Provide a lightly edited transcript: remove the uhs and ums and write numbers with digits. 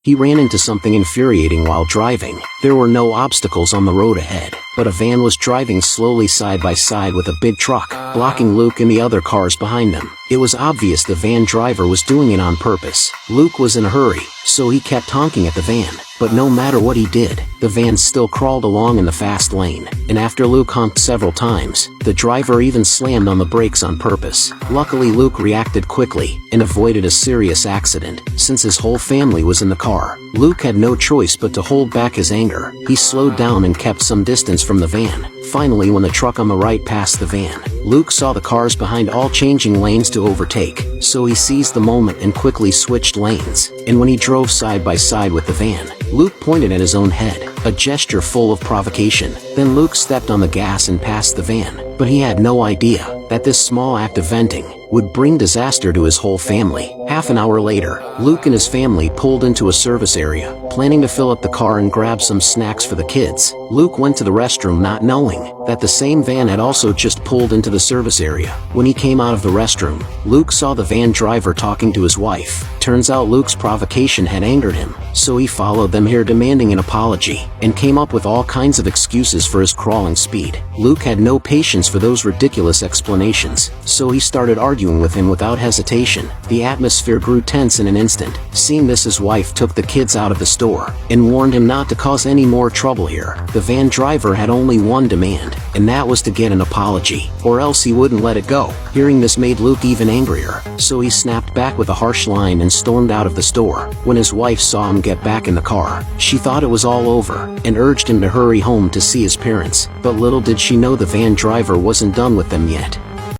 He ran into something infuriating while driving. There were no obstacles on the road ahead, but a van was driving slowly side by side with a big truck, blocking Luke and the other cars behind them. It was obvious the van driver was doing it on purpose. Luke was in a hurry, so he kept honking at the van. But no matter what he did, the van still crawled along in the fast lane, and after Luke honked several times, the driver even slammed on the brakes on purpose. Luckily, Luke reacted quickly and avoided a serious accident, since his whole family was in the car. Luke had no choice but to hold back his anger. He slowed down and kept some distance from the van. Finally, when the truck on the right passed the van, Luke saw the cars behind all changing lanes to overtake, so he seized the moment and quickly switched lanes. And when he drove side by side with the van, Luke pointed at his own head, a gesture full of provocation. Then Luke stepped on the gas and passed the van, but he had no idea that this small act of venting would bring disaster to his whole family. Half an hour later, Luke and his family pulled into a service area, planning to fill up the car and grab some snacks for the kids. Luke went to the restroom not knowing that the same van had also just pulled into the service area. When he came out of the restroom, Luke saw the van driver talking to his wife. Turns out Luke's provocation had angered him, so he followed them here demanding an apology, and came up with all kinds of excuses for his crawling speed. Luke had no patience for those ridiculous explanations, so he started arguing with him without hesitation. The atmosphere grew tense in an instant. Seeing this, his wife took the kids out of the store and warned him not to cause any more trouble here. The van driver had only one demand, and that was to get an apology, or else he wouldn't let it go. Hearing this made Luke even angrier, so he snapped back with a harsh line and stormed out of the store. When his wife saw him get back in the car, she thought it was all over and urged him to hurry home to see his parents. But little did she know the van driver wasn't done with them yet.